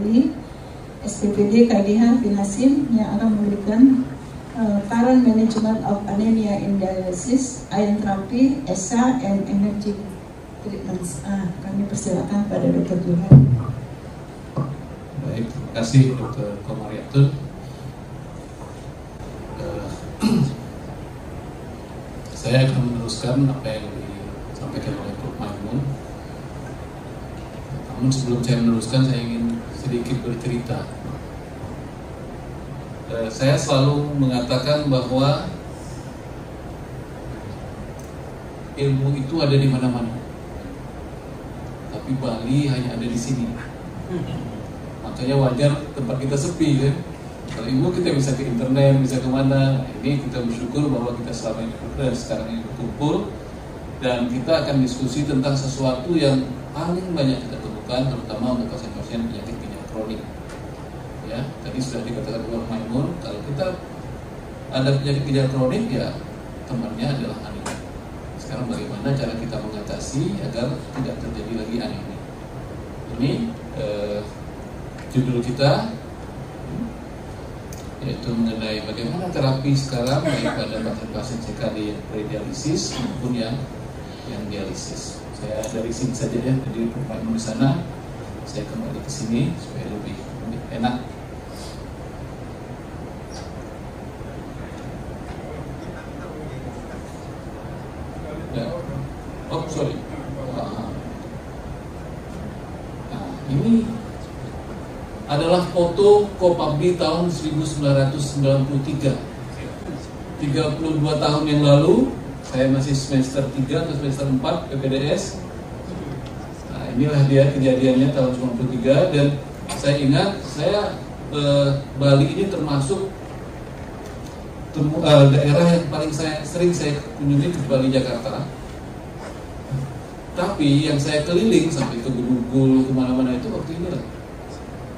dari SPPD KDH Finasim yang akan memberikan current management of anemia in dialysis, iron therapy, ESA, and energy treatments. Kami persilakan pada Dr. Johan. Baik, terima kasih Dr. Komariatun. Saya akan meneruskan apa yang disampaikan oleh Prof. Maimun. Namun sebelum saya meneruskan, saya ingin sedikit bercerita. Saya selalu mengatakan bahwa ilmu itu ada di mana-mana, tapi Bali hanya ada di sini. Makanya wajar tempat kita sepi kan. Kalau ilmu kita bisa ke internet, bisa kemana. Ini kita bersyukur bahwa kita selama ini sekarang ini berkumpul dan kita akan diskusi tentang sesuatu yang paling banyak kita temukan, terutama untuk pasien-pasien penyakit ginjal kronik. Ya, tadi sudah dikatakan oleh Maimun, kalau kita ada penyakit ginjal kronik ya temannya adalah anemia. Sekarang bagaimana cara kita mengatasi agar tidak terjadi lagi anemia? Ini judul kita, yaitu mengenai bagaimana terapi sekarang baik pada pasien CKD yang pre-dialisis maupun yang dialisis. Saya dari sini saja ya, jadi Prof. di sana, saya kembali ke sini supaya lebih enak. Ya. Oh sorry. Ini adalah foto Kopabdi tahun 1993. 32 tahun yang lalu, saya masih semester 3 atau semester 4 PPDS. Nah, inilah dia kejadiannya tahun 93 dan saya ingat Bali ini termasuk daerah yang paling sering saya kunjungi ke Bali, Jakarta. Tapi yang saya keliling sampai ke Gunung kemana-mana itu waktu ini lah.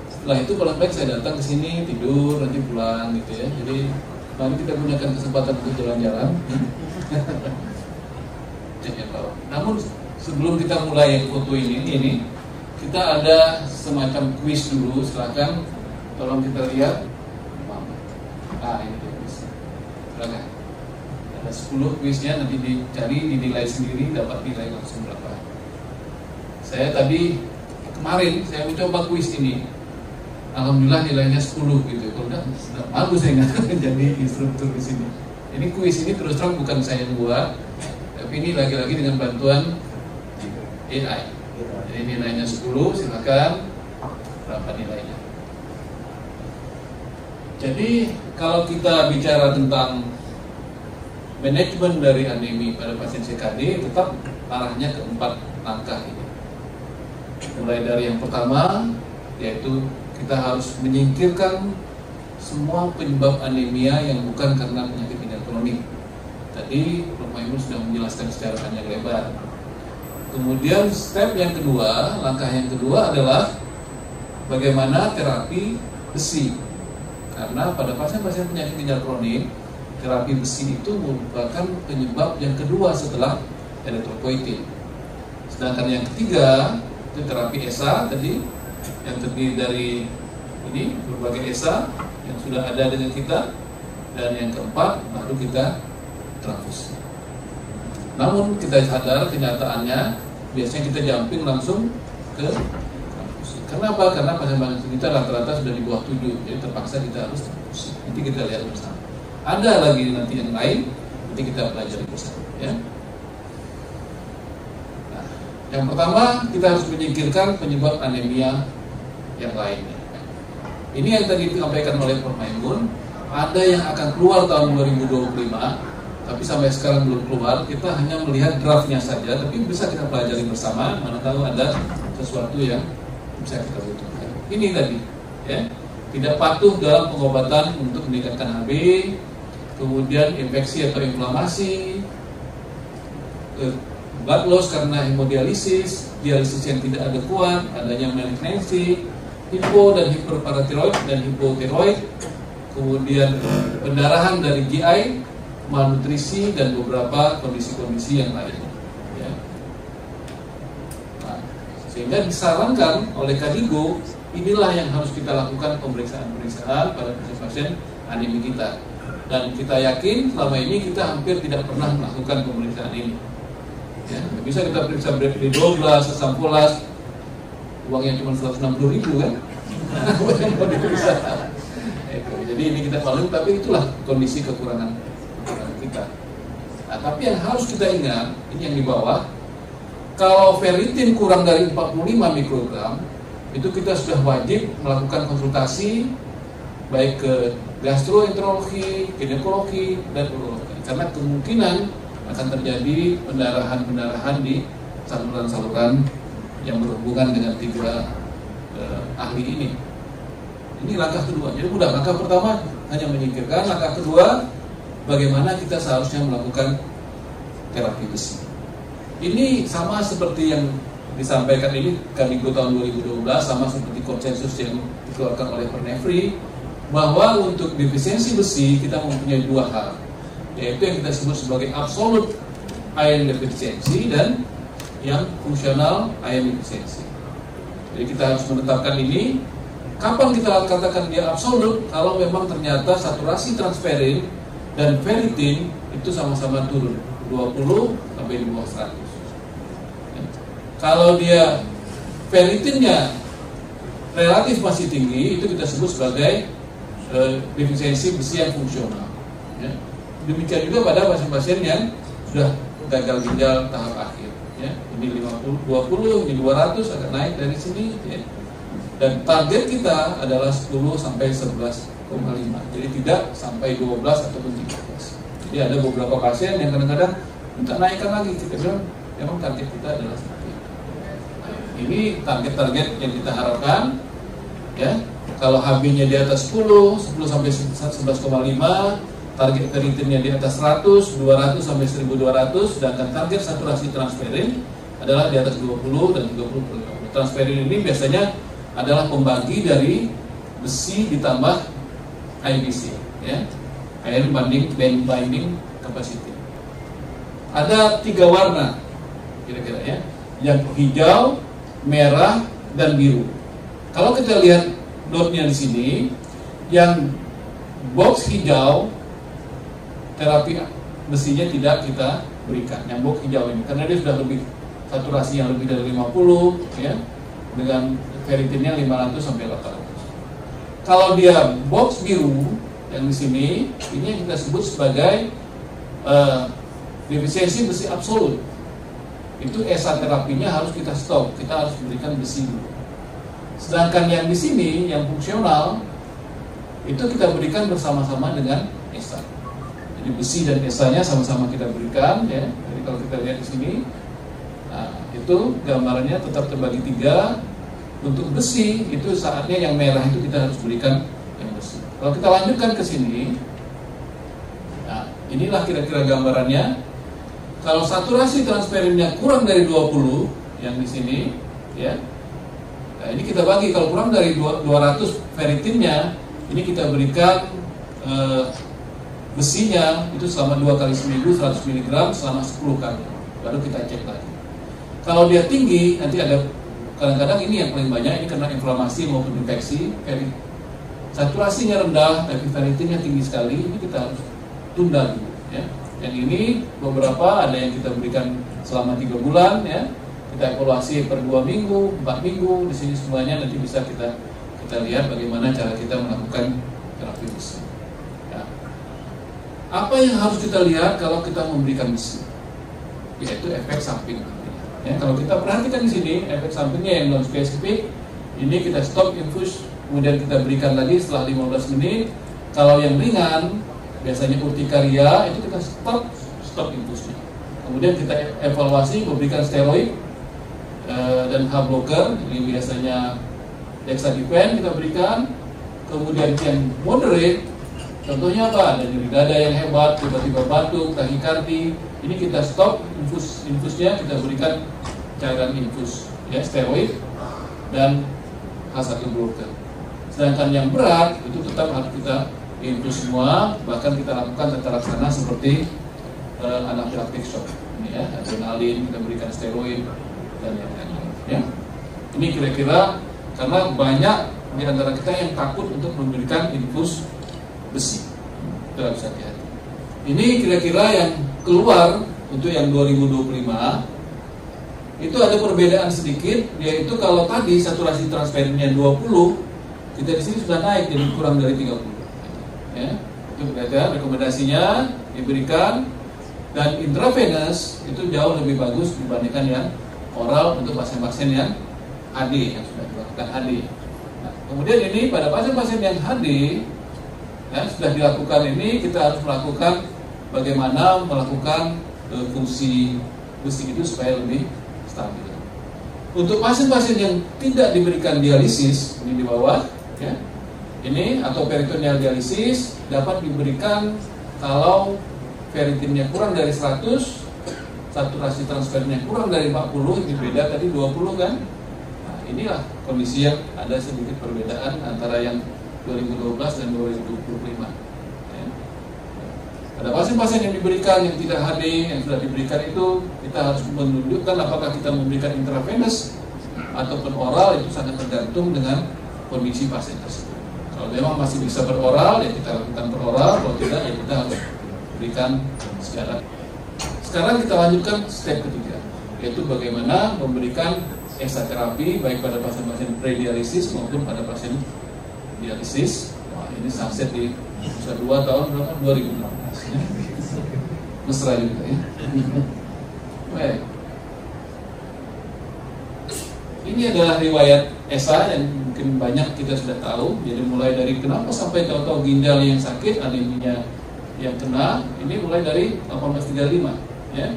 Setelah itu paling baik saya datang ke sini, tidur, nanti pulang gitu ya. Jadi mari kita gunakan kesempatan untuk jalan-jalan. Namun sebelum kita mulai foto ini kita ada semacam kuis dulu. Silakan, tolong kita lihat. Ini dia kuis. Silakan. Ada 10 kuisnya, nanti dicari, dinilai sendiri, dapat nilai langsung berapa. Saya tadi kemarin saya mencoba kuis ini. Alhamdulillah nilainya 10 gitu. Kalau udah malu saya nggak jadi instruktur di sini. Ini kuis ini terus terang bukan saya yang buat, tapi ini lagi-lagi dengan bantuan AI. Jadi nilainya 10, silakan berapa nilainya. Jadi kalau kita bicara tentang manajemen dari anemia pada pasien CKD, tetap arahnya ke 4 langkah ini. Mulai dari yang pertama, yaitu kita harus menyingkirkan semua penyebab anemia yang bukan karena penyakit ginjal kronik. Tadi Prof. Maimun sudah menjelaskan secara panjang lebar. Kemudian step yang kedua, langkah yang kedua adalah bagaimana terapi besi. Karena pada pasien-pasien penyakit ginjal kronik, terapi besi itu merupakan penyebab yang kedua setelah eritropoietin. Sedangkan yang ketiga itu terapi ESA tadi, yang terdiri dari ini berbagai ESA yang sudah ada dengan kita, dan yang keempat baru kita transfusi. Namun kita sadar kenyataannya biasanya kita jumping langsung ke transfusi. Kenapa? Karena pasien-pasien kita rata-rata sudah di bawah 7, jadi terpaksa kita harus transfusi. Nanti kita lihat bersama. Ada lagi nanti yang lain, nanti kita pelajari bersama ya. Nah, yang pertama kita harus menyingkirkan penyebab anemia yang lainnya. Ini yang tadi disampaikan oleh Prof. Maimun, ada yang akan keluar tahun 2025, tapi sampai sekarang belum keluar. Kita hanya melihat draftnya saja, tapi bisa kita pelajari bersama, mana tahu ada sesuatu yang bisa kita butuhkan. Ini tadi, ya, tidak patuh dalam pengobatan untuk meningkatkan HB, kemudian infeksi atau inflamasi, blood loss karena hemodialisis, dialisis yang tidak ada kuat, adanya malignansi, hipo dan hiperparatiroid dan hipotiroid, kemudian pendarahan dari GI, malnutrisi, dan beberapa kondisi-kondisi yang lainnya. Ya. Nah, sehingga disarankan oleh KDIGO inilah yang harus kita lakukan pemeriksaan-pemeriksaan pada pasien-pasien anemia kita. Dan kita yakin selama ini kita hampir tidak pernah melakukan pemeriksaan ini. Ya, bisa kita periksa B12, asam folat, uangnya cuma 160.000 kan? Jadi ini kita maklum, tapi itulah kondisi kekurangan kita. Nah, tapi yang harus kita ingat, ini yang di bawah, kalau ferritin kurang dari 45 mikrogram, itu kita sudah wajib melakukan konsultasi baik ke gastroenterologi, ginekologi, dan urologi, karena kemungkinan akan terjadi pendarahan-pendarahan di saluran-saluran yang berhubungan dengan tiga ahli ini. Ini langkah kedua. Jadi mudah. Langkah pertama hanya menyingkirkan. Langkah kedua, bagaimana kita seharusnya melakukan terapi besi. Ini sama seperti yang disampaikan ini Kamigo tahun 2012, sama seperti konsensus yang dikeluarkan oleh Pernefri, bahwa untuk defisiensi besi kita mempunyai dua hal, yaitu yang kita sebut sebagai absolute iron deficiency dan yang fungsional iron deficiency. Jadi kita harus menetapkan ini. Kapan kita katakan dia absolut? Kalau memang ternyata saturasi transferin dan ferritin itu sama-sama turun 20 sampai di bawah 100. Kalau dia ferritinnya relatif masih tinggi, itu kita sebut sebagai defisiensi besi yang fungsional. Ya. Demikian juga pada pasien-pasien yang sudah gagal ginjal tahap akhir. Ya. Ini 50, 20, ini 200 agak naik dari sini. Ya. Dan target kita adalah 10 sampai 11,5. Jadi tidak sampai 12 ataupun 13. Jadi ada beberapa pasien yang kadang-kadang minta naikkan lagi. Kita bilang memang target kita adalah seperti itu. Ini target-target yang kita harapkan. Ya, kalau HB-nya di atas 10 sampai 11,5, target ferritinnya di atas 100, 200 sampai 1200, sedangkan target saturasi transferin adalah di atas 20 dan 30. Transferin ini biasanya adalah pembagi dari besi ditambah IBC, ya, iron binding capacity. Ada 3 warna kira-kira, ya, yang hijau, merah, dan biru. Kalau kita lihat dotnya di sini, yang box hijau terapi besinya tidak kita berikan, yang box hijau ini, karena dia sudah lebih saturasi yang lebih dari 50, ya, dengan ferritinnya 500 sampai 800. Kalau dia box biru yang di sini, ini yang kita sebut sebagai defisiensi besi absolut. Itu ESA terapinya harus kita stop, kita harus berikan besi dulu. Sedangkan yang di sini, yang fungsional, itu kita berikan bersama-sama dengan ESA. Jadi besi dan ESA-nya sama-sama kita berikan, ya. Jadi kalau kita lihat di sini, nah, itu gambarannya tetap terbagi 3. Untuk besi itu saatnya yang merah itu kita harus berikan yang besi. Kalau kita lanjutkan ke sini, nah, inilah kira-kira gambarannya. Kalau saturasi transferinnya kurang dari 20 yang di sini, ya. Nah, ini kita bagi, kalau kurang dari 200 ferritinnya, ini kita berikan besinya itu selama 2 kali seminggu 100 mg selama 10 kali. Baru kita cek lagi. Kalau dia tinggi, nanti ada kadang-kadang ini yang paling banyak, ini karena inflamasi maupun infeksi, saturasinya rendah tapi ferritinnya tinggi sekali, ini kita harus tunda dulu, ya. Yang ini beberapa ada yang kita berikan selama 3 bulan, ya. Kita evaluasi per 2 minggu, 4 minggu, di sini semuanya nanti bisa kita lihat bagaimana cara kita melakukan terapi besi. Ya. Apa yang harus kita lihat kalau kita memberikan besi? Yaitu efek samping. Ya, kalau kita perhatikan di sini, efek sampingnya yang non spesifik, ini kita stop infus, kemudian kita berikan lagi setelah 15 menit. Kalau yang ringan, biasanya urtikaria, itu kita stop infusnya. Kemudian kita evaluasi, memberikan steroid dan H blocker, ini biasanya dexadipen kita berikan. Kemudian yang moderate, contohnya apa? Ada nyeri dada yang hebat, tiba-tiba batuk, tahikardi, ini kita stop infusnya, kita berikan cairan infus, ya, steroid dan H1 blocker. Sedangkan yang berat itu tetap harus kita infus semua, bahkan kita lakukan tata laksana seperti anafilaktik shock, ini, ya, adrenalin, kita berikan steroid dan yang lain, ya. Ini kira-kira Karena banyak di antara kita yang takut untuk memberikan infus besi. Itu harus hati-hati. Ini kira-kira yang keluar untuk yang 2025. Itu ada perbedaan sedikit, yaitu kalau tadi saturasi transferennya 20, kita di sini sudah naik jadi kurang dari 30. Ya, itu berarti rekomendasinya diberikan, dan intravenous itu jauh lebih bagus dibandingkan yang oral untuk pasien-pasien yang HD, yang sudah dilakukan HD. Nah, kemudian ini pada pasien-pasien yang HD, ya, sudah dilakukan ini, kita harus melakukan bagaimana melakukan fungsi besi itu supaya lebih stabil. Untuk pasien-pasien yang tidak diberikan dialisis, ini di bawah, ya, ini atau peritoneal dialisis dapat diberikan kalau ferritinnya kurang dari 100, saturasi transfernya kurang dari 40, ini beda tadi 20 kan. Nah, inilah kondisi yang ada sedikit perbedaan antara yang 2012 dan 2025. Ya. Pada pasien-pasien yang diberikan yang tidak HD, yang sudah diberikan itu, kita harus menunjukkan apakah kita memberikan intravenous ataupun oral, itu sangat tergantung dengan kondisi pasien tersebut. Kalau memang masih bisa beroral, ya kita lakukan beroral. Kalau tidak, ya kita harus berikan secara. Sekarang kita lanjutkan step ketiga, yaitu bagaimana memberikan ESA terapi baik pada pasien-pasien pre-dialisis maupun pada pasien dialisis. Wah, ini sunset di usia 2 tahun berapa? 2016. Ya. Mesra juga ya. Baik. Ini adalah riwayat ESA yang mungkin banyak kita sudah tahu. Jadi mulai dari kenapa sampai tahu-tahu ginjal yang sakit, aneminya yang kena, ini mulai dari 1835, ya,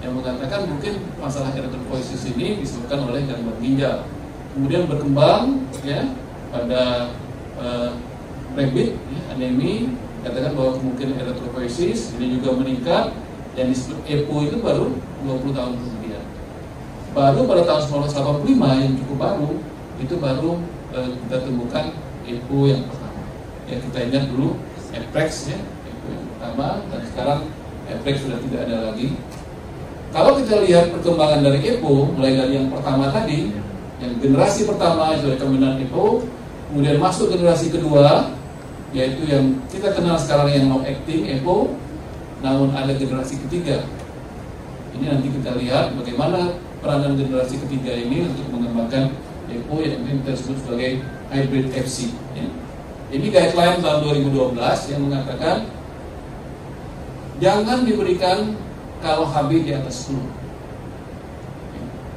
yang mengatakan mungkin masalah erythropoiesis ini disebabkan oleh gangguan ginjal. Kemudian berkembang, ya, pada rabbit, ya, anemi, katakan bahwa kemungkinan erythropoiesis ini juga meningkat, yang disebut EPO itu baru 20 tahun kemudian. Baru pada tahun 1985 yang cukup baru, itu baru kita temukan EPO yang pertama. Ya, kita ingat dulu EPREX, ya, EPO yang pertama, dan sekarang EPREX sudah tidak ada lagi. Kalau kita lihat perkembangan dari EPO, mulai dari yang pertama tadi, yang generasi pertama itu rekomendasi EPO, kemudian masuk generasi kedua, yaitu yang kita kenal sekarang yang long acting EPO, namun ada generasi ketiga. Ini nanti kita lihat bagaimana peranan generasi ketiga ini untuk mengembangkan EPO yang kita sebut sebagai hybrid FC. Ya. Ini guideline tahun 2012 yang mengatakan jangan diberikan kalau HB di atas 10.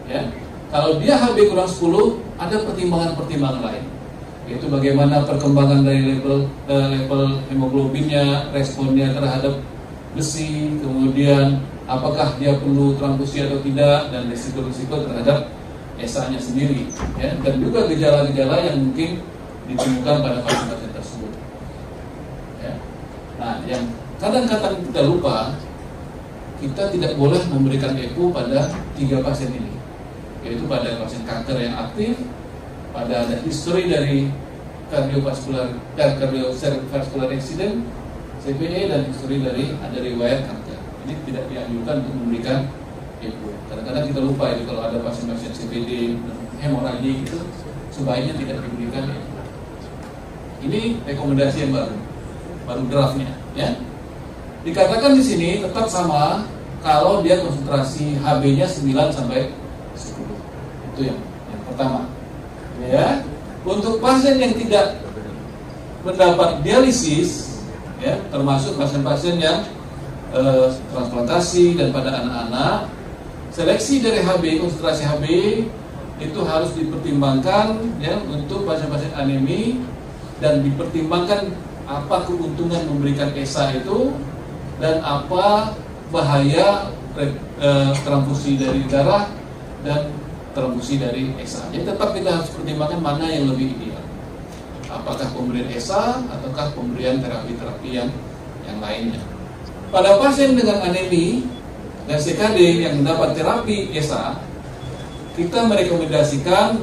Ya. Kalau dia HB kurang 10, ada pertimbangan-pertimbangan lain, yaitu bagaimana perkembangan dari level hemoglobinnya, responnya terhadap besi, kemudian apakah dia perlu transfusi atau tidak, dan risiko-risiko terhadap ESA-nya sendiri, ya, dan juga gejala-gejala yang mungkin ditemukan pada pasien-pasien tersebut. Ya. Nah, yang kadang-kadang kita lupa, kita tidak boleh memberikan EPO pada 3 pasien ini, yaitu pada pasien kanker yang aktif, pada ada history dari cardiovascular accident, CVA, dan history dari ada riwayat kanker. Ini tidak dianjurkan untuk memberikan EPO. Kadang-kadang kita lupa itu kalau ada pasien-pasien CVD, hemoragi itu sebaiknya tidak diberikan EPO. Ini rekomendasi yang baru draftnya, ya. Dikatakan di sini tetap sama kalau dia konsentrasi HB-nya 9 sampai 10. Itu yang pertama. Ya. Untuk pasien yang tidak mendapat dialisis, ya, termasuk pasien-pasien yang transplantasi dan pada anak-anak, seleksi dari HB, konsentrasi HB itu harus dipertimbangkan, ya, untuk pasien-pasien anemi, dan dipertimbangkan apa keuntungan memberikan ESA itu dan apa bahaya transfusi dari darah dan transfusi dari ESA. Jadi tetap kita harus pertimbangkan mana yang lebih ideal. Apakah pemberian ESA ataukah pemberian terapi-terapi yang lainnya. Pada pasien dengan anemi dan CKD yang mendapat terapi ESA, kita merekomendasikan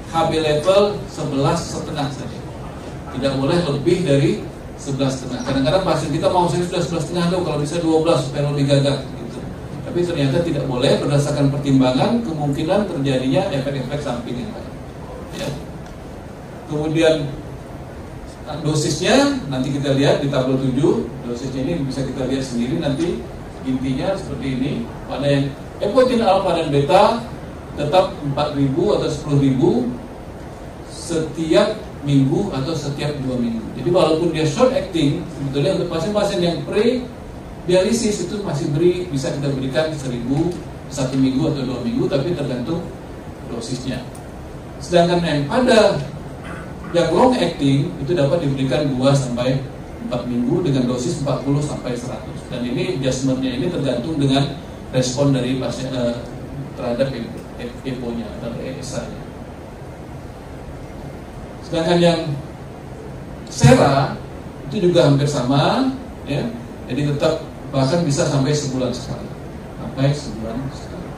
HB level 11,5 saja. Tidak boleh lebih dari 11,5. Kadang-kadang pasien kita mau saya sudah 11,5 dong, kalau bisa 12 supaya lebih gagah gitu. Tapi ternyata tidak boleh berdasarkan pertimbangan kemungkinan terjadinya efek-efek samping yang lain. Ya. Kemudian dosisnya nanti kita lihat di tabel 7. Dosisnya ini bisa kita lihat sendiri nanti. Intinya seperti ini. Pada yang epoetin alfa dan beta tetap 4.000 atau 10.000 setiap minggu atau setiap 2 minggu. Jadi walaupun dia short acting, sebetulnya untuk pasien-pasien yang pre-dialisis itu masih bisa kita berikan 1.000 1 minggu atau 2 minggu, tapi tergantung dosisnya. Sedangkan yang pada yang long acting itu dapat diberikan 2 sampai 4 minggu dengan dosis 40 sampai 100. Dan ini adjustmentnya ini tergantung dengan respon dari pasien terhadap EPO-nya atau ESA-nya. Sedangkan yang sera itu juga hampir sama, ya. Jadi tetap bahkan bisa sampai sebulan sekali. Sampai sebulan sekali.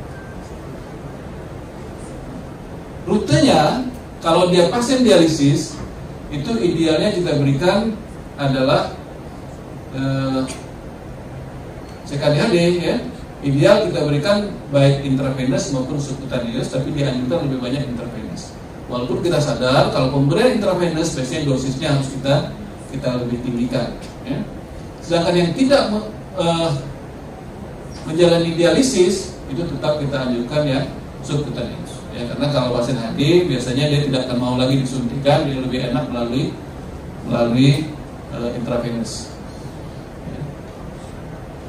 Rutenya kalau dia pasien dialisis itu idealnya kita berikan adalah CKD-HD, ya. Ideal kita berikan baik intravenous maupun subcutaneous, tapi dianjurkan lebih banyak intravenous. Walaupun kita sadar kalau pemberian intravenous biasanya dosisnya harus kita lebih tinggikan, ya. Sedangkan yang tidak menjalani dialisis itu tetap kita anjurkan ya subcutaneous, ya, karena kalau pasien HD biasanya dia tidak akan mau lagi disuntikan, dia lebih enak melalui intravenous. Ya.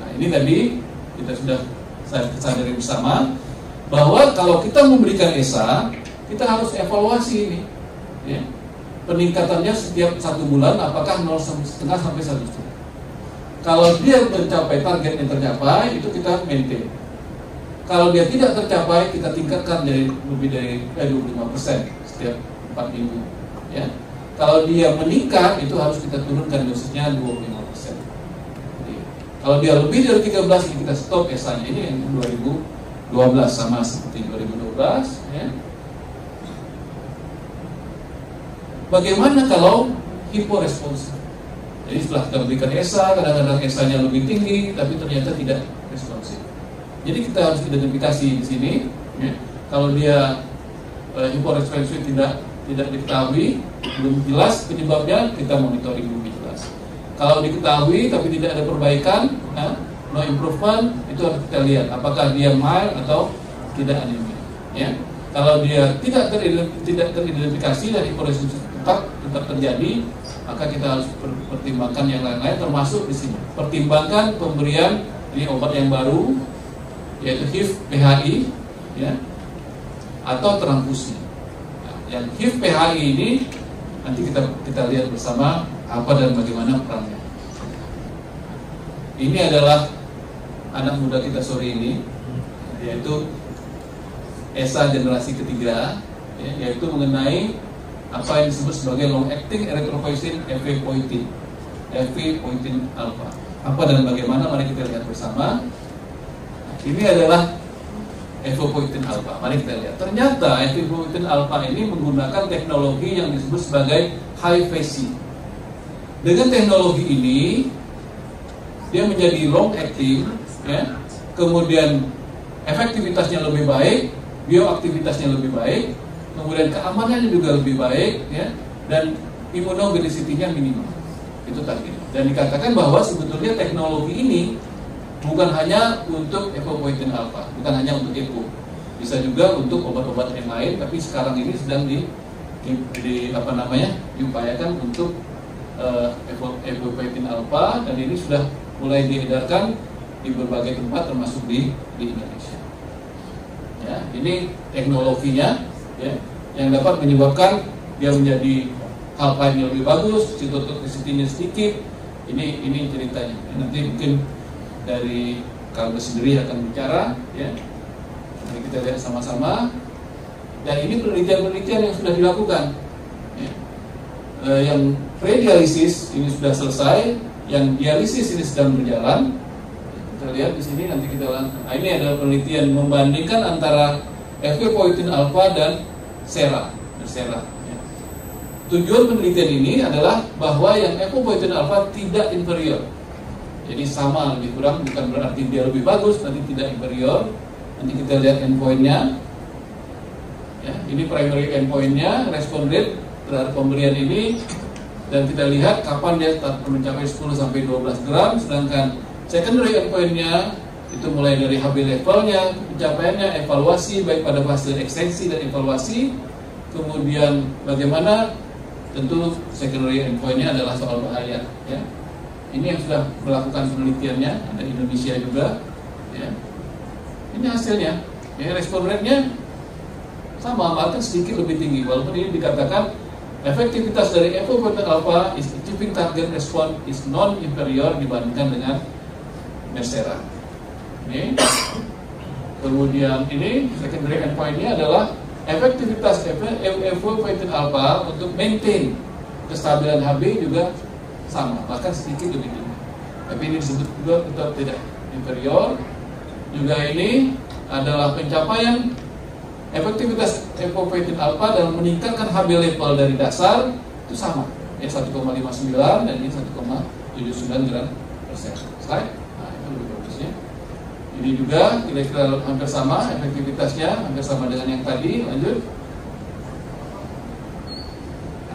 Nah, ini tadi kita sudah sadari bersama bahwa kalau kita memberikan ESA, kita harus evaluasi ini, ya. Peningkatannya setiap 1 bulan, apakah 0,5 sampai 1,5. Kalau dia mencapai target yang tercapai, itu kita maintain. Kalau dia tidak tercapai, kita tingkatkan dari lebih dari 25% setiap 4 minggu, ya. Kalau dia meningkat, itu harus kita turunkan dosisnya 25%. Kalau dia lebih dari 13, kita stop ESA-nya. Ini yang 2012 sama seperti 2012, ya. Bagaimana kalau hiporesponsif? Jadi setelah kita berikan ESA, kadang-kadang ESA-nya lebih tinggi, tapi ternyata tidak responsif. Jadi kita harus identifikasi di sini, ya. Kalau dia hiporesponsif tidak diketahui, belum jelas penyebabnya, kita monitoring lebih jelas. Kalau diketahui tapi tidak ada perbaikan, no improvement, itu harus kita lihat apakah dia mild atau tidak anemia, ya. Kalau dia tidak teridentifikasi dan hiporesponsif tetap terjadi, maka kita harus pertimbangkan yang lain-lain, termasuk di sini. Pertimbangkan pemberian ini obat yang baru, yaitu HIV PHI, ya, atau transfusi. Nah, yang HIV PHI ini nanti kita lihat bersama apa dan bagaimana perannya. Ini adalah anak muda kita sore ini, yaitu ESA generasi ketiga, ya, yaitu mengenai apa yang disebut sebagai long acting erythropoietin epoetin alpha. Apa dan bagaimana, mari kita lihat bersama. Ini adalah epoetin alpha. Mari kita lihat. Ternyata epoetin alpha ini menggunakan teknologi yang disebut sebagai high phase. Dengan teknologi ini dia menjadi long acting, ya. Kemudian efektivitasnya lebih baik, bioaktivitasnya lebih baik, kemudian keamanannya juga lebih baik, ya, dan immunogenicity-nya minimal. Itu tadi. Dan dikatakan bahwa sebetulnya teknologi ini bukan hanya untuk epoetin alpha, bukan hanya untuk EPO, bisa juga untuk obat-obat yang lain. Tapi sekarang ini sedang diupayakan untuk epoetin alpha, dan ini sudah mulai diedarkan di berbagai tempat termasuk di Indonesia. Ya, ini teknologinya, ya, yang dapat menyebabkan dia menjadi alpha-nya lebih bagus, cytotoxicity-nya sedikit. Ini ceritanya. Nanti mungkin dari Kalbes sendiri akan bicara, ya. Mari kita lihat sama-sama. Dan ini penelitian-penelitian yang sudah dilakukan, ya. Yang pre-dialisis ini sudah selesai, yang dialisis ini sedang berjalan. Kita lihat di sini, nanti kita langsung. Nah, ini adalah penelitian membandingkan antara epoetin alpha dan sera. Ya. Tujuan penelitian ini adalah bahwa yang epoetin alpha tidak inferior. Jadi sama lebih kurang, bukan berarti dia lebih bagus, nanti tidak inferior. Nanti kita lihat endpoint-nya. Ya, ini primary endpoint-nya, respon rate terhadap pemberian ini, dan kita lihat kapan dia mencapai 10 sampai 12 gram, sedangkan secondary endpoint-nya itu mulai dari HB levelnya, pencapaiannya, evaluasi baik pada fase ekstensi dan evaluasi, kemudian bagaimana, tentu secondary endpoint-nya adalah soal bahaya, ya. Ini yang sudah melakukan penelitiannya, ada Indonesia juga, ya. Ini hasilnya, ya, respon rate-nya sama, bahkan sedikit lebih tinggi, walaupun ini dikatakan efektivitas dari epoprotein alpha is achieving target response is non-inferior dibandingkan dengan Mircera. Ini. Kemudian ini secondary endpoint-nya adalah efektivitas epoprotein alpha untuk maintain kestabilan HB juga sama, bahkan sedikit lebih tinggi. Tapi ini disebut juga tetap tidak inferior. Juga ini adalah pencapaian efektivitas epoprotein alpha dalam meningkatkan HB level dari dasar itu sama, ya 1,59 dan ini 1,79 gram persen. Slide. Nah, itu lebih bagusnya. Ini juga kira-kira hampir sama efektivitasnya, hampir sama dengan yang tadi. Lanjut.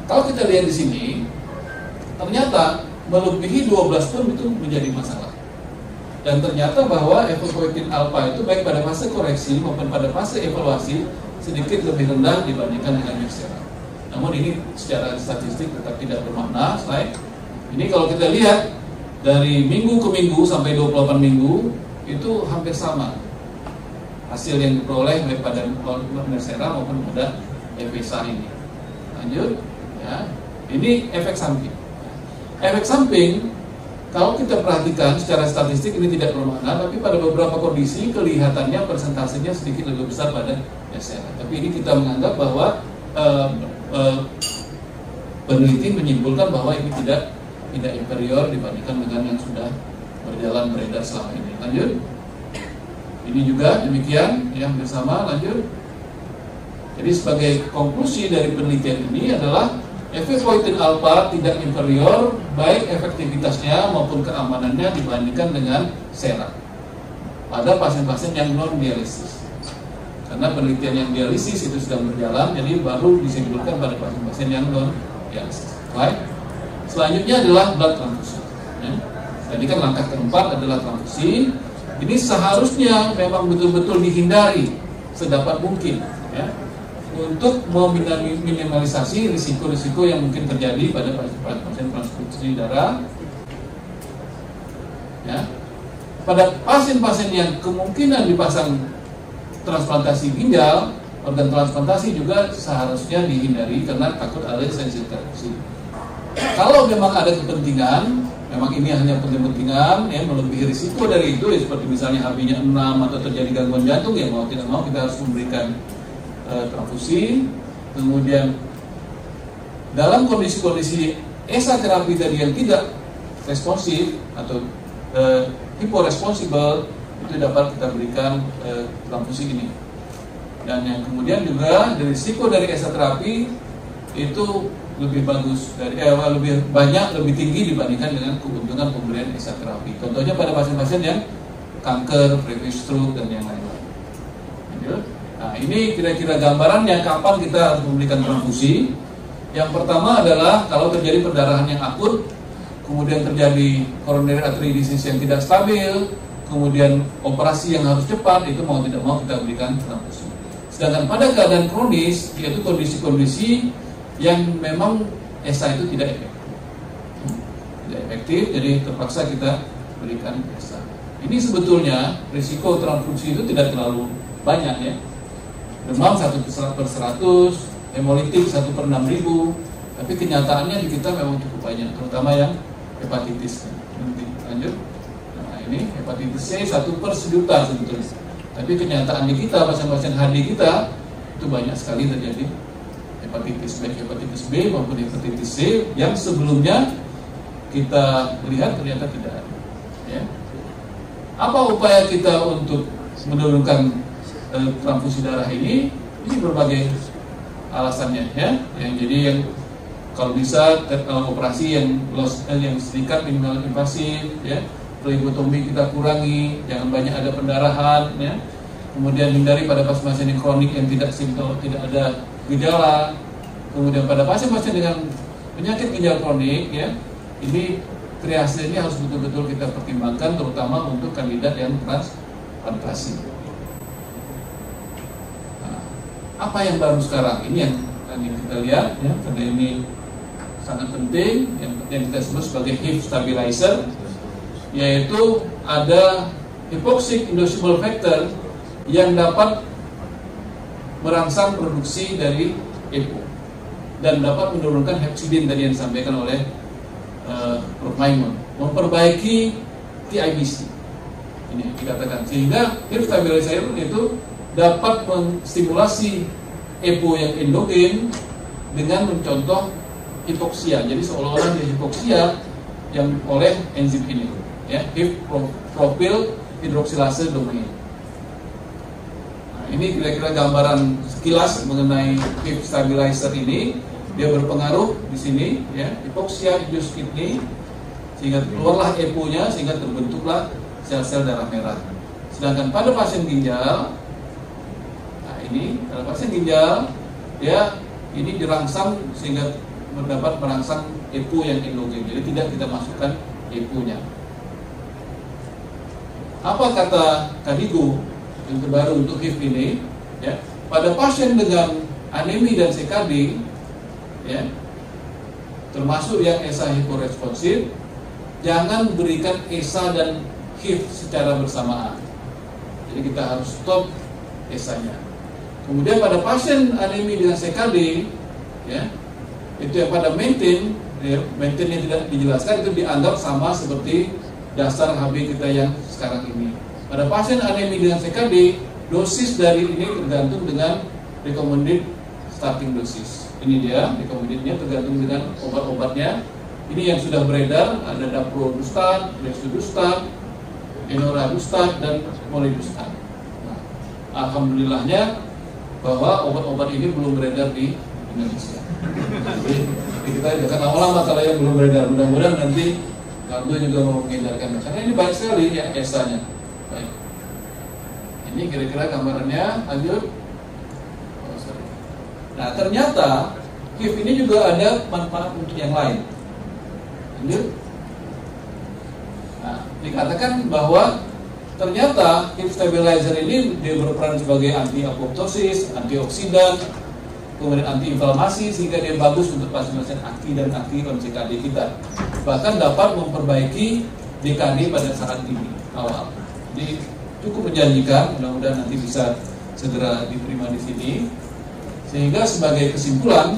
Kalau kita lihat di sini, ternyata melebihi 12 pun itu menjadi masalah. Dan ternyata bahwa epoprotein alpha itu baik pada fase koreksi maupun pada fase evaluasi sedikit lebih rendah dibandingkan dengan Mircera. Namun ini secara statistik tetap tidak bermakna. Slide. Ini kalau kita lihat dari minggu ke minggu sampai 28 minggu itu hampir sama hasil yang diperoleh baik pada Mircera maupun pada EPSA ini. Lanjut, ya. Ini efek samping. Efek samping kalau kita perhatikan secara statistik ini tidak bermakna, tapi pada beberapa kondisi kelihatannya persentasenya sedikit lebih besar pada Mircera. Tapi ini kita menganggap bahwa peneliti menyimpulkan bahwa ini tidak inferior dibandingkan dengan yang sudah berjalan beredar selama ini. Lanjut. Ini juga demikian, yang bersama. Lanjut. Jadi sebagai konklusi dari penelitian ini adalah epoprotein alpha tidak inferior baik efektivitasnya maupun keamanannya dibandingkan dengan sera pada pasien-pasien yang non dialisis. Karena penelitian yang dialisis itu sedang berjalan, jadi baru disimpulkan pada pasien-pasien yang non dialisis. Baik. Selanjutnya adalah blood transfusion. Ya. Tadi kan langkah keempat adalah transfusi. Ini seharusnya memang betul-betul dihindari sedapat mungkin, ya, untuk meminimalisasi risiko-risiko yang mungkin terjadi pada pasien transfusi darah. Ya. Pada pasien-pasien yang kemungkinan dipasang transplantasi ginjal, organ transplantasi juga seharusnya dihindari karena takut ada sensitivitas. Kalau memang ada kepentingan, memang ini hanya kepentingan, ya, melebihi risiko dari itu, ya, seperti misalnya HB-nya 6 atau terjadi gangguan jantung, ya mau tidak mau kita harus memberikan transfusi. Kemudian dalam kondisi-kondisi ESA terapi tadi yang tidak responsif atau hiporesponsible, itu dapat kita berikan transfusi ini. Dan yang kemudian juga risiko dari ESA terapi itu lebih bagus dari lebih banyak, lebih tinggi dibandingkan dengan keuntungan pemberian ESA terapi. Contohnya pada pasien-pasien yang kanker, previous stroke dan yang lain-lain. Nah, ini kira-kira gambarannya kapan kita harus memberikan transfusi. Yang pertama adalah kalau terjadi perdarahan yang akut, kemudian terjadi coronary artery disease yang tidak stabil, kemudian operasi yang harus cepat, itu mau tidak mau kita berikan transfusi. Sedangkan pada keadaan kronis, yaitu kondisi-kondisi yang memang ESA itu tidak efektif, jadi terpaksa kita berikan ESA. Ini sebetulnya risiko transfusi itu tidak terlalu banyak, ya. Demam 1/100, hemolitik 1/6000, tapi kenyataannya di kita memang cukup banyak, terutama yang hepatitis. Lanjut. Nah, ini hepatitis C 1/1.000.000 sebetulnya. Tapi kenyataan di kita, pasien-pasien HD kita itu banyak sekali terjadi hepatitis, baik hepatitis B maupun hepatitis C yang sebelumnya kita lihat ternyata tidak ada. Ya. Apa upaya kita untuk menurunkan transfusi darah ini? Ini berbagai alasannya, ya. Jadi yang kalau bisa operasi yang sedikit minimal invasif, ya. Phlebotomi kita kurangi, jangan banyak ada pendarahan, ya. Kemudian hindari pada pasien-pasien yang kronik yang tidak simptom, tidak ada gejala. Kemudian pada pasien-pasien dengan penyakit ginjal kronik, ya, ini triase ini harus betul-betul kita pertimbangkan, terutama untuk kandidat yang transplantasi. Nah, apa yang baru sekarang? Ini yang kita lihat, ya, karena ini sangat penting, yang kita sebut sebagai HIF stabilizer, yaitu ada hypoxic inducible factor yang dapat merangsang produksi dari EPO dan dapat menurunkan hepcidin tadi yang disampaikan oleh Prof. Maimun, memperbaiki TIBC ini dikatakan, sehingga HIF stabilizer itu dapat menstimulasi EPO yang endogen dengan mencontoh hipoksia. Jadi seolah-olah dia hipoksia yang oleh enzim ini, ya, HIF propil hidroksilase domain. Nah, ini kira-kira gambaran sekilas mengenai HIF stabilizer ini. Dia berpengaruh di sini, ya, hipoksia induced kidney, sehingga keluarlah EPO-nya, sehingga terbentuklah sel-sel darah merah. Sedangkan pada pasien ginjal, nah ini pada pasien ginjal, ya, ini dirangsang sehingga dapat merangsang EPO yang endogen. Jadi tidak kita masukkan EPO-nya. Apa kata Kadigo yang terbaru untuk HIF ini? Ya, pada pasien dengan anemi dan CKD, ya, termasuk yang ESA hiporesponsif, jangan berikan ESA dan HIF secara bersamaan. Jadi kita harus stop ESA-nya. Kemudian pada pasien anemi dengan CKD, ya, itu yang pada maintain, ya, maintainnya tidak dijelaskan, itu dianggap sama seperti dasar HB kita yang sekarang ini. Pada pasien anemi dengan CKD, dosis dari ini tergantung dengan recommended starting dosis. Ini dia, recommendednya tergantung dengan obat-obatnya. Ini yang sudah beredar, ada daprodustat, desidustat, enoradustat, dan molidustat. Nah, alhamdulillahnya bahwa obat-obat ini belum beredar di Indonesia. Jadi kita jangan lama-lama kalau yang belum beredar. Mudah-mudahan nanti Kaldo juga mau mengedarkan. Karena ini baik sekali ya ESA-nya. Baik. Ini kira-kira gambarannya. Lanjut. Nah, ternyata HIF ini juga ada manfaat untuk yang lain. Lanjut. Nah, dikatakan bahwa ternyata HIF stabilizer ini dia berperan sebagai anti-apoptosis, antioksidan, kemudian anti-inflamasi, sehingga dia bagus untuk pasien-pasien AKI dan AKI CKD kita. Bahkan dapat memperbaiki DKD pada saat ini awal. Jadi cukup menjanjikan, mudah-mudahan nanti bisa segera diterima di sini. Sehingga sebagai kesimpulan,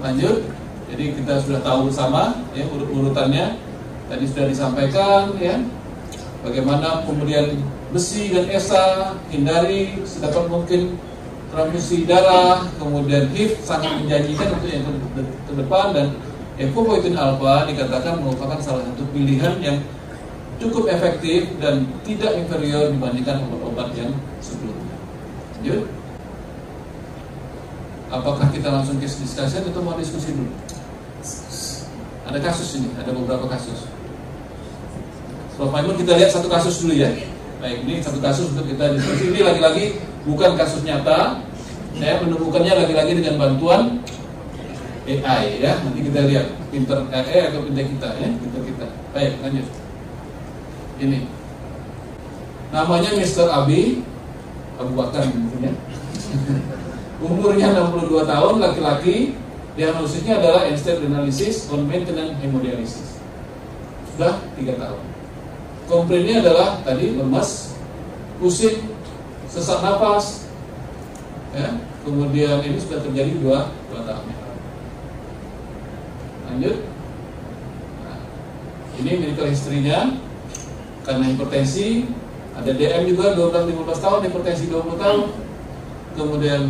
lanjut. Jadi kita sudah tahu bersama, ya, urutannya tadi sudah disampaikan, ya, bagaimana kemudian besi dan ESA hindari sedapat mungkin transfusi darah, kemudian HIF sangat menjanjikan untuk yang ke depan, dan epoprotein alfa dikatakan merupakan salah satu pilihan yang cukup efektif dan tidak inferior dibandingkan obat-obat yang sebelumnya. Lanjut. Apakah kita langsung case discussion atau mau diskusi dulu? Ada kasus ini, ada beberapa kasus. Prof. Maimun, kita lihat satu kasus dulu ya. Baik, ini satu kasus untuk kita diskusi. Ini lagi-lagi bukan kasus nyata. Saya menemukannya lagi-lagi dengan bantuan AI, ya. Nanti kita lihat pinter AI atau pinter kita, ya, pinter kita. Baik, lanjut. Ini namanya Mr. Abi Abu Bakar mungkin, ya. Umurnya 62 tahun, laki-laki. Diagnosisnya adalah end-stage renalisis on maintenance hemodialisis. Sudah 3 tahun. Komplainnya adalah tadi lemas, pusing, sesak napas, ya. Kemudian ini sudah terjadi 2 tahun. Lanjut. Nah, ini medical history-nya karena hipertensi, ada DM juga 12-15 tahun, hipertensi 20 tahun. Kemudian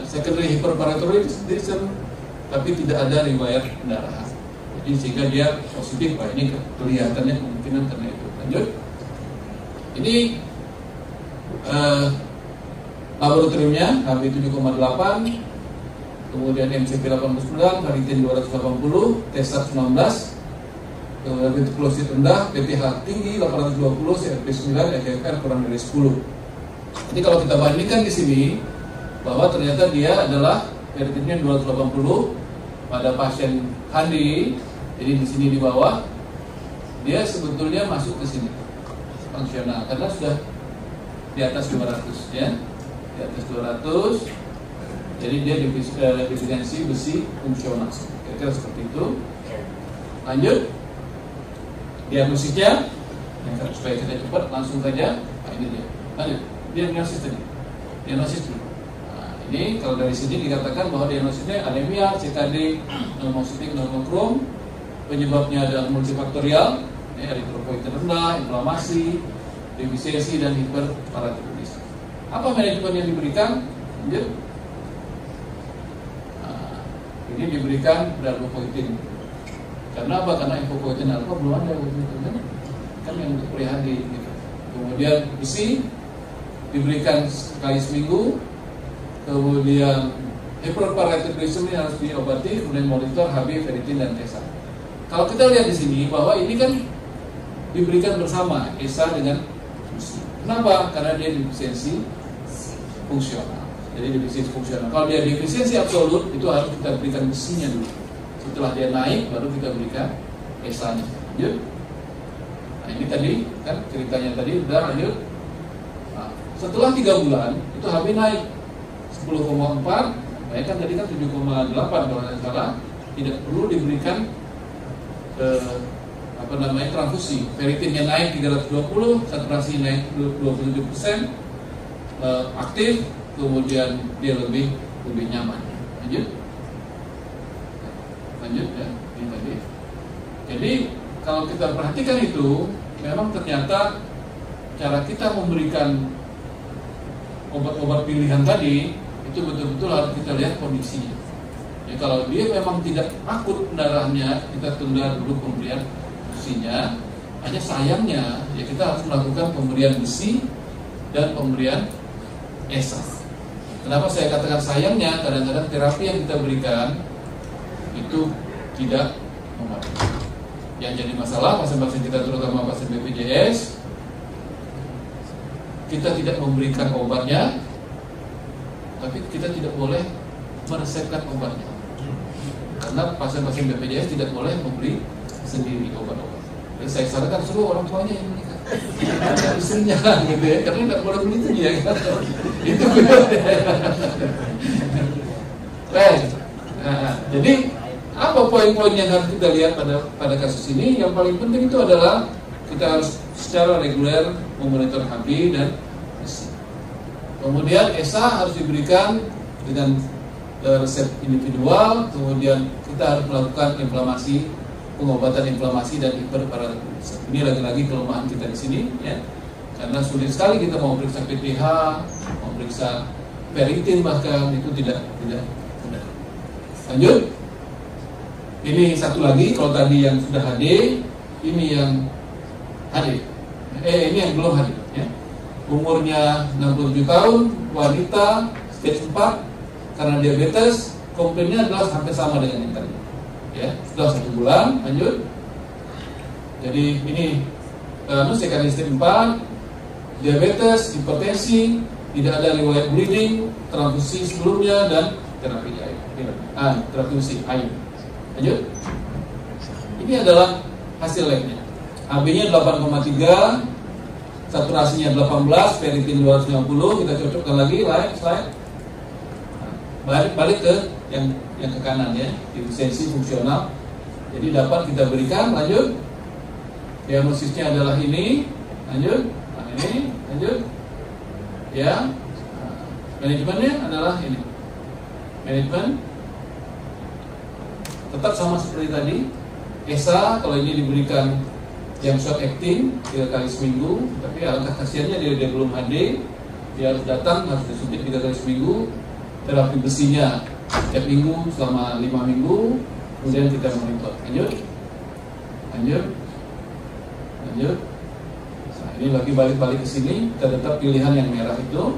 secondary hyperparathyroidism, tapi tidak ada riwayat pendarahan. Jadi sehingga dia positif, Pak. Ini kelihatannya kemungkinan karena itu. Lanjut. Ini laboratoriumnya HB 7,8, kemudian MCP 89, ferritin 280, T-SAT 19, kemudian reticulosit rendah, PTH tinggi 820, CRP 9, EGFR kurang dari 10. Jadi kalau kita bandingkan di sini bahwa ternyata dia adalah ferritinnya 280 pada pasien HD. Jadi di sini di bawah dia sebetulnya masuk ke sini fungsional karena sudah di atas 200 ya, di atas 200. Jadi dia defisiensi besi fungsional. Kira-kira seperti itu. Lanjut diagnosisnya, supaya kita cepat langsung saja. Nah, ini dia. Lanjut diagnosis tadi. Diagnosis dulu. Nah, ini kalau dari sini dikatakan bahwa diagnosisnya anemia, CKD, normoksitik, normokrom. Penyebabnya adalah multifaktorial, eritropoietin rendah, inflamasi, defisiensi dan hiperparatiroidisme. Apa manajemen yang diberikan? Lanjut. Nah, ini diberikan darbepoetin. Karena apa? Karena hipopoietin alfa belum ada begitu kan yang untuk pilihan di gitu. Kemudian besi diberikan sekali seminggu. Kemudian hiperparatiroidisme ini harus diobati. Kemudian monitor HB, ferritin dan ESA. Kalau kita lihat di sini bahwa ini kan diberikan bersama ESA dengan besi. Kenapa? Karena dia defisiensi fungsional. Jadi defisiensi fungsional. Kalau dia defisiensi absolut itu harus kita berikan besinya dulu. Setelah dia naik baru kita berikan ESA-nya. Lanjut. Nah ini tadi kan ceritanya tadi udah lanjut. Nah, setelah 3 bulan itu HB naik 10,4. Naik kan tadi kan 7,8 kalau tidak salah. Tidak perlu diberikan transfusi. Ferritinnya naik 320, saturasi naik 27%, aktif, kemudian dia lebih nyaman. Lanjut ya, ini tadi. Jadi kalau kita perhatikan itu, memang ternyata cara kita memberikan obat-obat pilihan tadi itu betul-betul harus kita lihat kondisinya. Ya, kalau dia memang tidak akut pendarahannya, kita tunda dulu pemberian besinya. Hanya sayangnya, ya kita harus melakukan pemberian besi dan pemberian ESA. Kenapa saya katakan sayangnya? Kadang-kadang terapi yang kita berikan itu tidak memadai. Yang jadi masalah pasien-pasien kita, terutama pasien BPJS, kita tidak memberikan obatnya, tapi kita tidak boleh meresepkan obatnya. Karena pasien-pasien BPJS tidak boleh membeli sendiri obat-obat. Dan saya sarankan suruh orang tuanya yang menikah, istrinya gitu ya, karena tidak boleh beli itu dia. Itu jadi apa poin-poin yang harus kita lihat pada kasus ini? Yang paling penting itu adalah kita harus secara reguler memonitor HB dan besi. Kemudian ESA harus diberikan dengan resep individual. Kemudian kita harus melakukan pengobatan inflamasi dan hiperparatiroidisme. Ini lagi-lagi kelemahan kita di sini, ya. Karena sulit sekali kita mau periksa PTH, mau periksa ferritin bahkan itu tidak mudah. Lanjut. Ini satu lagi, kalau tadi yang sudah HD, ini yang HD. Ini yang belum HD, ya. Umurnya 67 tahun, wanita, stage 4, karena diabetes, komplainnya adalah hampir sama dengan yang tadi. Ya, sudah 1 bulan, lanjut. Jadi ini CKD stage 4, diabetes, hipertensi, tidak ada riwayat bleeding, transfusi sebelumnya dan terapi air. Transfusi air. Lanjut. Ini adalah hasil labnya. HB-nya 8,3, saturasinya 18, ferritin 250. Kita cocokkan lagi, slide. Balik ke yang ke kanan ya, defisiensi fungsional. Jadi dapat kita berikan. Lanjut. Diagnosisnya adalah ini. Lanjut. Nah, ini. Lanjut. Ya. Manajemennya adalah ini. Manajemen tetap sama seperti tadi. ESA kalau ini diberikan yang short acting 3 kali seminggu, tapi alangkah kasihannya dia belum HD, dia harus datang, harus disuntik 3 kali seminggu. Terapi besinya setiap minggu selama 5 minggu, kemudian kita monitor. Lanjut. Nah, ini lagi balik ke sini, kita tetap pilihan yang merah itu.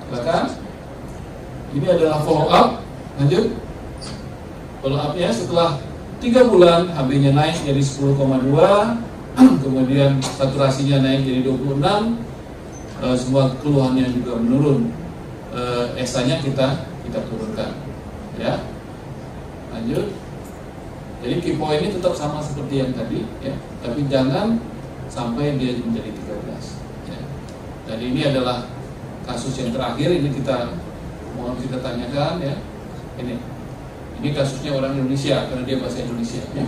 Silakan. Ini adalah follow up. Lanjut. Follow up-nya setelah 3 bulan HB-nya naik jadi 10,2, kemudian saturasinya naik jadi 26, semua keluhannya juga menurun. ESA-nya kita kita turunkan. Ya, lanjut. Jadi key point ini tetap sama seperti yang tadi, ya, tapi jangan sampai dia menjadi 13. Ya. Dan ini adalah kasus yang terakhir, ini mohon kita tanyakan, ya. Ini kasusnya orang Indonesia karena dia bahasa Indonesia. Ya.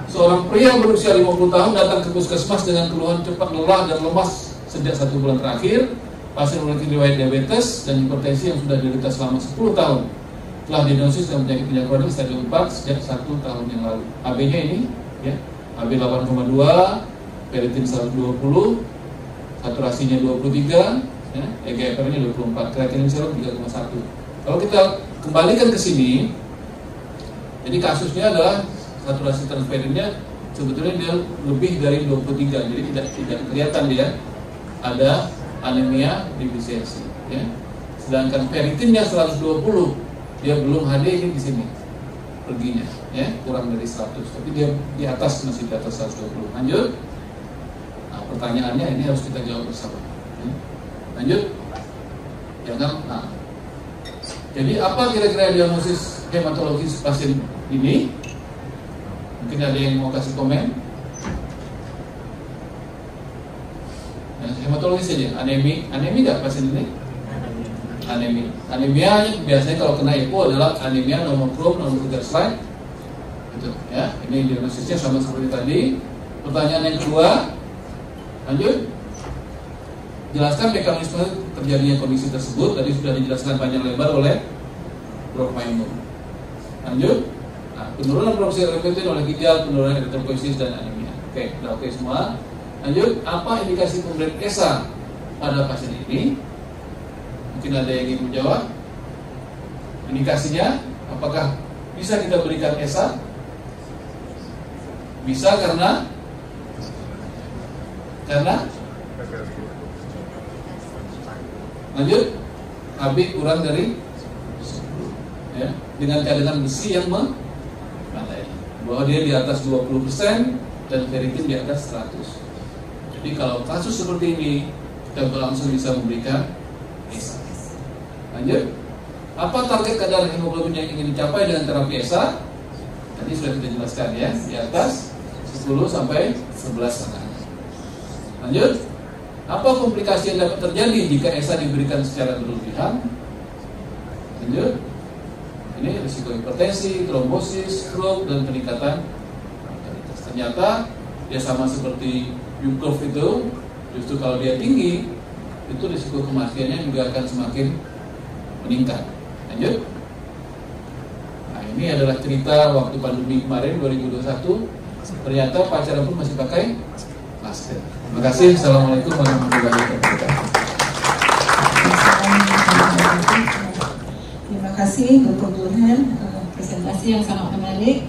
Seorang pria berusia 50 tahun datang ke puskesmas dengan keluhan cepat lelah dan lemas sejak 1 bulan terakhir. Pasien memiliki riwayat diabetes dan hipertensi yang sudah diderita selama 10 tahun. Telah diagnosis dengan penyakit kronik stadium 4 sejak 1 tahun yang lalu. AB-nya ini, ya, AB 8,2, ferritin 120, saturasinya 23, ya, EGFR-nya 24, kreatinin serum 3,1. Kalau kita kembalikan ke sini, jadi kasusnya adalah saturasi transferinnya sebetulnya dia lebih dari 23, jadi tidak kelihatan dia ada anemia defisiensi. Ya. Sedangkan ferritinnya 120. Dia belum HD ini di sini perginya, ya, kurang dari 100, tapi dia di atas, masih di atas 120. Lanjut. Nah, pertanyaannya ini harus kita jawab bersama. Ya. Lanjut. Jangan. Nah, jadi apa kira-kira diagnosis hematologis pasien ini? Mungkin ada yang mau kasih komen. Nah, hematologis saja. Anemi nggak pasien ini? Anemia biasanya kalau kena EPO adalah anemia nomokrom, nomor 3 slide. Gitu, ya. Ini diagnosisnya sama seperti tadi. Pertanyaan yang kedua, lanjut. Jelaskan mekanisme terjadinya kondisi tersebut. Tadi sudah dijelaskan panjang lebar oleh Prof. Maimun. Lanjut. Nah, penurunan produksi erythropoietin oleh ginjal, penurunan erythropoiesis dan anemia. Oke, udah oke semua. Lanjut. Apa indikasi pemberian ESA pada pasien ini? Mungkin ada yang ingin menjawab. Indikasinya, apakah bisa kita berikan ESA? Bisa karena lanjut, AB kurang dari 10, ya, dengan cadangan besi yang memadai, bahwa dia di atas 20% dan ferritin di atas 100. Jadi kalau kasus seperti ini, kita langsung bisa memberikan ESA. Lanjut. Apa target kadar hemoglobin yang ingin dicapai dengan terapi ESA? Tadi sudah kita jelaskan, ya, di atas 10 sampai 11,5. Lanjut. Apa komplikasi yang dapat terjadi jika ESA diberikan secara berlebihan? Lanjut. Ini risiko hipertensi, trombosis, stroke, dan peningkatan mortalitas. Ternyata dia sama seperti U-curve itu, justru kalau dia tinggi, itu risiko kematiannya juga akan semakin meningkat. Lanjut. Nah, ini adalah cerita waktu pandemi kemarin 2021. Ternyata pacaran pun masih pakai masker. Terima kasih. Assalamualaikum warahmatullahi wabarakatuh. Terima kasih Dr. Burhan, presentasi yang sangat menarik.